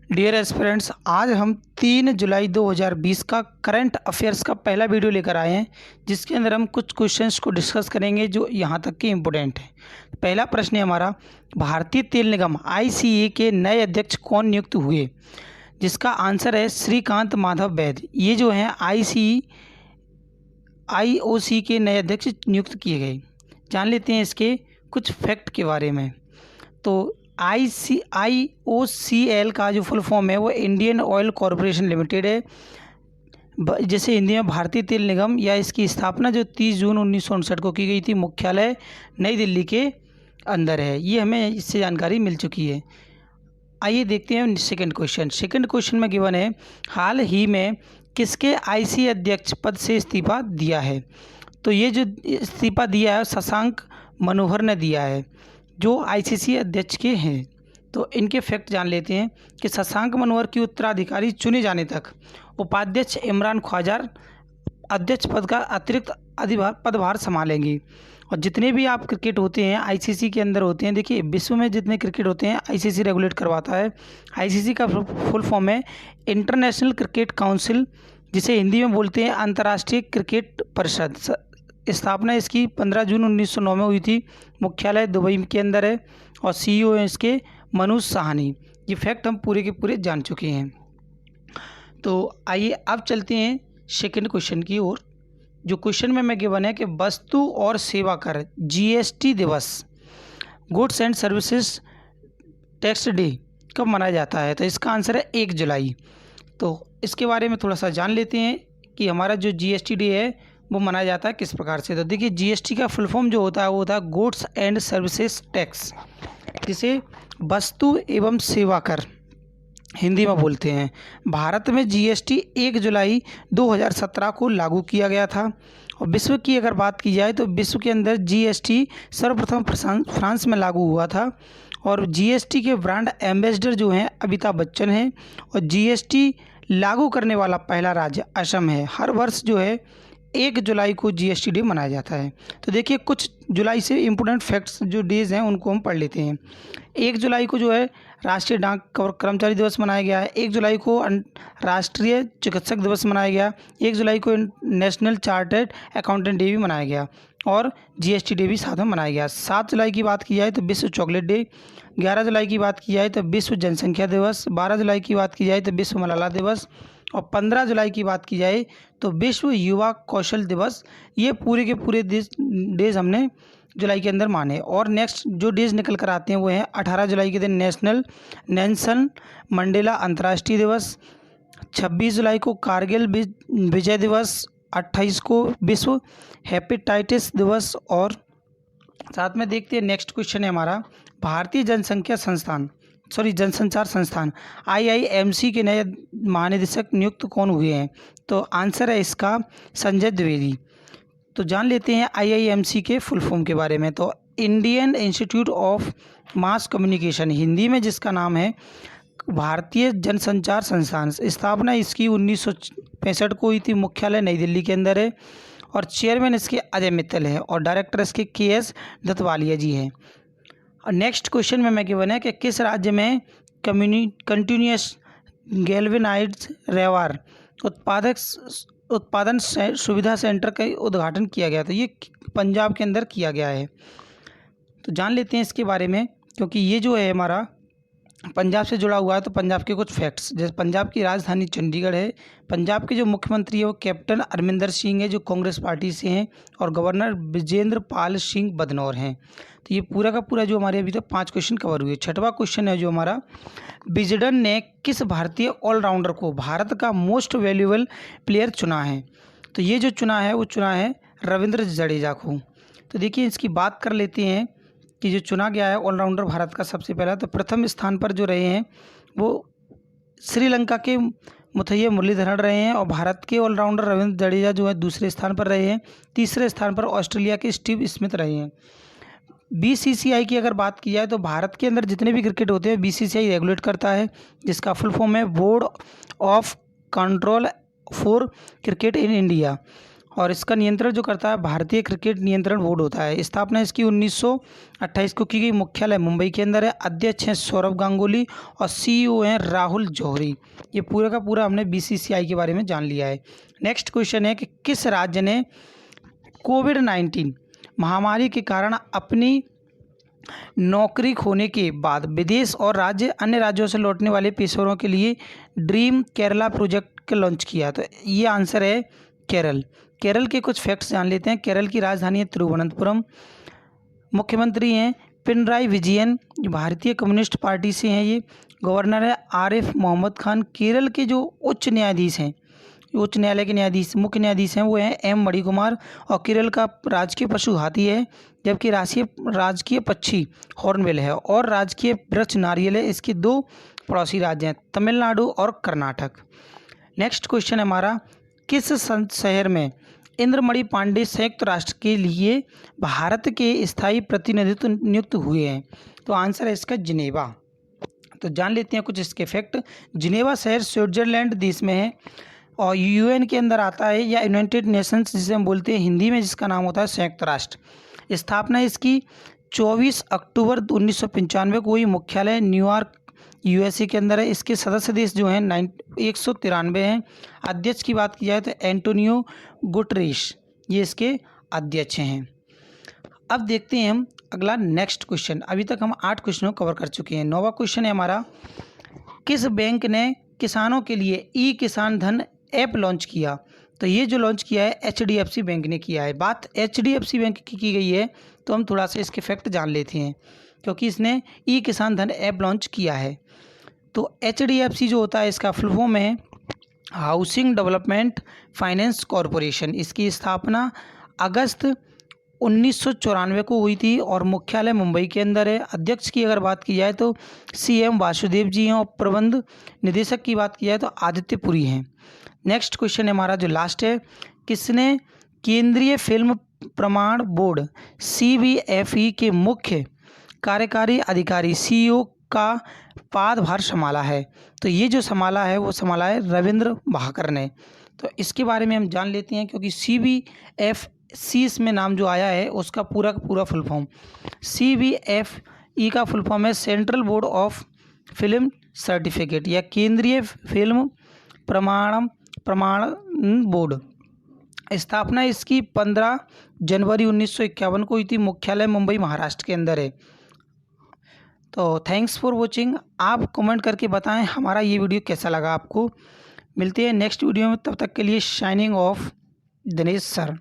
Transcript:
Dear aspirants, आज हम 3 जुलाई 2020 का करंट अफेयर्स का पहला वीडियो लेकर आए हैं, जिसके अंदर हम कुछ क्वेश्चंस को डिस्कस करेंगे जो यहाँ तक के इम्पोर्टेंट हैं। पहला प्रश्न है हमारा, भारतीय तेल निगम आईसीए के नए अध्यक्ष कौन नियुक्त हुए? जिसका आंसर है श्रीकांत माधव वैद्य। ये जो हैं आईओसी के नए अध्यक्ष नियुक्त किए गए। जान लेते हैं इसके कुछ फैक्ट के बारे में। तो IOCL का जो फुल फॉर्म है वो इंडियन ऑयल कॉरपोरेशन लिमिटेड है, जैसे हिंदी में भारतीय तेल निगम, या इसकी स्थापना जो 30 जून 1959 को की गई थी। मुख्यालय नई दिल्ली के अंदर है। ये हमें इससे जानकारी मिल चुकी है। आइए देखते हैं सेकंड क्वेश्चन। सेकंड क्वेश्चन में गिवन है, हाल ही में किसके आईसीए अध्यक्ष पद से इस्तीफा दिया है? तो ये जो इस्तीफा दिया है शशांक मनोहर ने दिया है, जो आईसीसी अध्यक्ष के हैं। तो इनके फैक्ट जान लेते हैं कि शशांक मनोहर की उत्तराधिकारी चुने जाने तक उपाध्यक्ष इमरान ख्वाजा अध्यक्ष पद का अतिरिक्त पदभार संभालेंगी। और जितने भी आप क्रिकेट होते हैं आईसीसी के अंदर होते हैं, देखिए विश्व में जितने क्रिकेट होते हैं आईसीसी रेगुलेट करवाता है। आईसीसी का फुल फॉर्म है इंटरनेशनल क्रिकेट काउंसिल, जिसे हिंदी में बोलते हैं अंतर्राष्ट्रीय क्रिकेट परिषद। स्थापना इसकी 15 जून 1909 में हुई थी। मुख्यालय दुबई के अंदर है और सीईओ हैं इसके मनोज साहनी। ये फैक्ट हम पूरे के पूरे जान चुके हैं। तो आइए अब चलते हैं सेकंड क्वेश्चन की ओर। जो क्वेश्चन में मैं गिवन है कि वस्तु और सेवा कर जीएसटी दिवस, goods and services tax day, कब मनाया जाता है? तो इसका आंसर है 1 जुलाई। तो इसके बारे में थोड़ा सा जान लेते हैं कि हमारा जो जीएसटी डे है वो मनाया जाता है किस प्रकार से। तो देखिए जीएसटी का फुल फॉर्म जो होता है वो होता है गुड्स एंड सर्विसेज टैक्स, जिसे वस्तु एवं सेवा कर हिंदी में बोलते हैं। भारत में जीएसटी 1 जुलाई 2017 को लागू किया गया था। और विश्व की अगर बात की जाए तो विश्व के अंदर जीएसटी सर्वप्रथम फ्रांस में लागू हुआ था। और जीएसटी के ब्रांड एम्बेसडर जो हैं अमिताभ बच्चन हैं। और जीएसटी लागू करने वाला पहला राज्य असम है। हर वर्ष जो है 1 जुलाई को जीएसटी डे मनाया जाता है। तो देखिए कुछ जुलाई से इम्पोर्टेंट फैक्ट्स जो डेज़ हैं उनको हम पढ़ लेते हैं। 1 जुलाई को जो है राष्ट्रीय डाक कर्मचारी दिवस मनाया गया है। 1 जुलाई को राष्ट्रीय चिकित्सक दिवस मनाया गया। 1 जुलाई को नेशनल चार्टर्ड अकाउंटेंट डे भी मनाया गया और जीएसटी डे भी साथ में मनाया गया। 7 जुलाई की बात की जाए तो विश्व चॉकलेट डे। 11 जुलाई की बात की जाए तो विश्व जनसंख्या दिवस। 12 जुलाई की बात की जाए तो विश्व मलाला दिवस। और 15 जुलाई की बात की जाए तो विश्व युवा कौशल दिवस। ये पूरे के पूरे डेज हमने जुलाई के अंदर माने। और नेक्स्ट जो डेज निकल कर आते हैं वो हैं 18 जुलाई के दिन नेल्सन मंडेला अंतर्राष्ट्रीय दिवस। 26 जुलाई को कारगिल विजय दिवस। 28 को विश्व हेपेटाइटिस दिवस। और साथ में देखते हैं नेक्स्ट क्वेश्चन है हमारा, भारतीय जनसंचार संस्थान IIMC के नए महानिदेशक नियुक्त कौन हुए हैं? तो आंसर है इसका संजय द्विवेदी। तो जान लेते हैं IIMC के फुल फॉर्म के बारे में। तो Indian institute of mass communication, Hindi में जिसका नाम है भारतीय जनसंचार संस्थान। स्थापना इसकी 1965 को हुई थी। मुख्यालय नई दिल्ली के अंदर है और चेयरमैन इसके अजय मित्तल है और डायरेक्टर इसके KS दत्तवालिया जी हैं। और नेक्स्ट क्वेश्चन में मैं गिवन है कि किस राज्य में कंटिन्यूस गैल्वेनाइज्ड रेवार उत्पादन सुविधा सेंटर का उद्घाटन किया गया था? ये पंजाब के अंदर किया गया है। तो जान लेते हैं इसके बारे में, क्योंकि ये जो है हमारा पंजाब से जुड़ा हुआ है। तो पंजाब के कुछ फैक्ट्स, जैसे पंजाब की राजधानी चंडीगढ़ है। पंजाब के जो मुख्यमंत्री है वो कैप्टन अमरिंदर सिंह है, जो कांग्रेस पार्टी से हैं। और गवर्नर विजेंद्र पाल सिंह बदनौर हैं। तो ये पूरा का पूरा जो हमारे अभी तक 5 क्वेश्चन कवर हुए। छठवां क्वेश्चन है जो हमारा, विजडन ने किस भारतीय ऑलराउंडर को भारत का मोस्ट वैल्यूएबल प्लेयर चुना है? तो ये जो चुना है वो चुना है रविंद्र जडेजा को। तो देखिए इसकी बात कर लेते हैं कि जो चुना गया है ऑलराउंडर भारत का सबसे पहला, तो प्रथम स्थान पर जो रहे हैं वो श्रीलंका के मुथैया मुरलीधरन रहे हैं। और भारत के ऑलराउंडर रविंद्र जडेजा जो है दूसरे स्थान पर रहे हैं। तीसरे स्थान पर ऑस्ट्रेलिया के स्टीव स्मिथ रहे हैं। BCCI की अगर बात की जाए तो भारत के अंदर जितने भी क्रिकेट होते हैं BCCI रेगुलेट करता है, जिसका फुल फॉर्म है board of control for cricket in India. और इसका नियंत्रण जो करता है भारतीय क्रिकेट नियंत्रण बोर्ड होता है। स्थापना इसकी 1928 को की गई। मुख्यालय मुंबई के अंदर है। अध्यक्ष हैं सौरभ गांगुली और सीईओ हैं राहुल जौहरी। ये पूरा का पूरा हमने बीसीसीआई के बारे में जान लिया है। नेक्स्ट क्वेश्चन है कि किस राज्य ने कोविड-19 महामारी के कारण अपनी नौकरी खोने के बाद विदेश और अन्य राज्यों से लौटने वाले पेशेवरों के लिए ड्रीम केरला प्रोजेक्ट लॉन्च किया? तो ये आंसर है केरल। केरल के कुछ फैक्ट्स जान लेते हैं। केरल की राजधानी है तिरुवनंतपुरम। मुख्यमंत्री हैं पिनराई विजयन, भारतीय कम्युनिस्ट पार्टी से हैं ये। गवर्नर है आरिफ मोहम्मद खान। केरल के जो उच्च न्यायाधीश हैं, उच्च न्यायालय के न्यायाधीश, मुख्य न्यायाधीश हैं वो हैं एम मणिकुमार। और केरल का राजकीय पशु हाथी है, जबकि राजकीय पक्षी हॉर्नबिल है और राजकीय वृक्ष नारियल है। इसके दो पड़ोसी राज्य हैं तमिलनाडु और कर्नाटक। नेक्स्ट क्वेश्चन है हमारा, किस शहर में इंद्रमणि पांडे संयुक्त राष्ट्र के लिए भारत के स्थायी प्रतिनिधित्व नियुक्त हुए हैं? तो आंसर है इसका जिनेवा। तो जान लेते हैं कुछ इसके फैक्ट। जिनेवा शहर स्विट्जरलैंड देश में है और यूएन के अंदर आता है, या यूनाइटेड नेशंस जिसे हम बोलते हैं हिंदी में, जिसका नाम होता है संयुक्त राष्ट्र। स्थापना इसकी 24 अक्टूबर 1995 को हुई। मुख्यालय न्यूयॉर्क यूएसए के अंदर है। इसके सदस्य देश जो हैं 193 हैं। अध्यक्ष की बात की जाए तो एंटोनियो गुटरेश ये इसके अध्यक्ष हैं। अब देखते हैं हम अगला नेक्स्ट क्वेश्चन। अभी तक हम 8 क्वेश्चनों को कवर कर चुके हैं। 9वां क्वेश्चन है हमारा, किस बैंक ने किसानों के लिए ई किसान धन ऐप लॉन्च किया? तो ये जो लॉन्च किया है एचडीएफसी बैंक ने किया है। बात एचडीएफसी बैंक की गई है तो हम थोड़ा सा इसके फैक्ट जान लेते हैं, क्योंकि इसने ई किसान धन ऐप लॉन्च किया है। तो एचडीएफसी जो होता है इसका फुल फॉर्म है हाउसिंग डेवलपमेंट फाइनेंस कॉरपोरेशन। इसकी स्थापना अगस्त 1994 को हुई थी और मुख्यालय मुंबई के अंदर है। अध्यक्ष की अगर बात की जाए तो सीएम वासुदेव जी हैं और प्रबंध निदेशक की बात की जाए तो आदित्य पुरी हैं। नेक्स्ट क्वेश्चन है हमारा जो लास्ट है, किसने केंद्रीय फिल्म प्रमाण बोर्ड सीबीएफई के मुख्य कार्यकारी अधिकारी सीईओ का पदभार संभाला है? तो ये जो संभाला है वो संभाला है रविंद्र भाकर ने। तो इसके बारे में हम जान लेते हैं, क्योंकि सीबीएफई इसमें नाम जो आया है उसका पूरा फुल फॉर्म, सीबीएफई का फुल फॉर्म है central board of film certificate, या केंद्रीय फिल्म प्रमाण बोर्ड। स्थापना इसकी 15 जनवरी 1951 को हुई थी। मुख्यालय मुंबई महाराष्ट्र के अंदर है। तो थैंक्स फॉर वॉचिंग। आप कमेंट करके बताएं हमारा ये वीडियो कैसा लगा आपको। मिलते हैं नेक्स्ट वीडियो में, तब तक के लिए साइनिंग ऑफ दिनेश सर।